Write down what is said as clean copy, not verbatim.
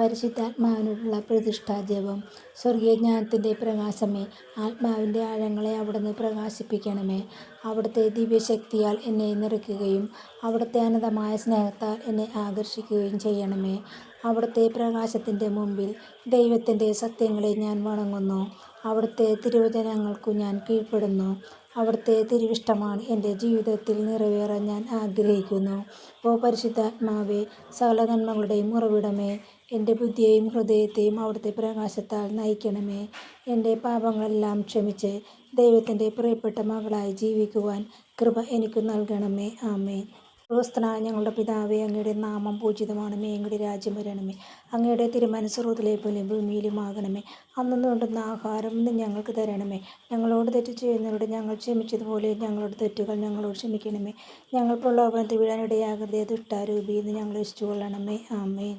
പരിശുദ്ധാത്മാവിനോടുള്ള പ്രതിഷ്ഠാജപം. സ്വർഗീയ ജ്ഞാനത്തിൻ്റെ പ്രകാശമേ, ആത്മാവിൻ്റെ ആഴങ്ങളെ അവിടുന്ന് പ്രകാശിപ്പിക്കണമേ. അവിടുത്തെ ദിവ്യശക്തിയാൽ എന്നെ നിറയ്ക്കുകയും അവിടുത്തെ അനന്തമായ സ്നേഹത്താൽ എന്നെ ആകർഷിക്കുകയും ചെയ്യണമേ. അവിടുത്തെ പ്രകാശത്തിൻ്റെ മുമ്പിൽ ദൈവത്തിൻ്റെ സത്യങ്ങളെ ഞാൻ വണങ്ങുന്നു. അവിടുത്തെ തിരുവചനങ്ങൾക്കു ഞാൻ കീഴ്പ്പെടുന്നു. അവിടുത്തെ തിരുവിഷ്ടമാണ് എൻ്റെ ജീവിതത്തിൽ നിറവേറാൻ ഞാൻ ആഗ്രഹിക്കുന്നു. ഓ പരിശുദ്ധാത്മാവേ, സകല നന്മകളുടെയും ഉറവിടമേ, എൻ്റെ ബുദ്ധിയെയും ഹൃദയത്തെയും അവിടുത്തെ പ്രകാശത്താൽ നയിക്കണമേ. എൻ്റെ പാപങ്ങളെല്ലാം ക്ഷമിച്ച് ദൈവത്തിൻ്റെ പ്രിയപ്പെട്ട മകളായി ജീവിക്കുവാൻ കൃപ എനിക്കു നൽകണമേ. ആമേൻ. സ്വർഗ്ഗസ്ഥനായ ഞങ്ങളുടെ പിതാവേ, അങ്ങയുടെ നാമം പൂജിതമാണമേ. അങ്ങയുടെ രാജ്യം വരണമേ. അങ്ങയുടെ തിരുമനസ്സ് സ്വർഗ്ഗത്തിലെ പോലെ ഭൂമിയിലുമാകണമേ. അന്നന്ന് വേണ്ടുന്ന ആഹാരം ഇന്ന് ഞങ്ങൾക്ക് തരണമേ. ഞങ്ങളോട് തെറ്റ് ചെയ്യുന്നവരോട് ഞങ്ങൾ ക്ഷമിച്ചതുപോലെ ഞങ്ങളുടെ തെറ്റുകൾ ഞങ്ങളോട് ക്ഷമിക്കണമേ. ഞങ്ങൾ പ്രലോഭനത്തിൽ വീഴാനിടയാകരുതേ, ദുഷ്ടാരൂപിയിൽ നിന്ന് ഞങ്ങളെ രക്ഷിച്ചുകൊള്ളണമേ. ആമേൻ.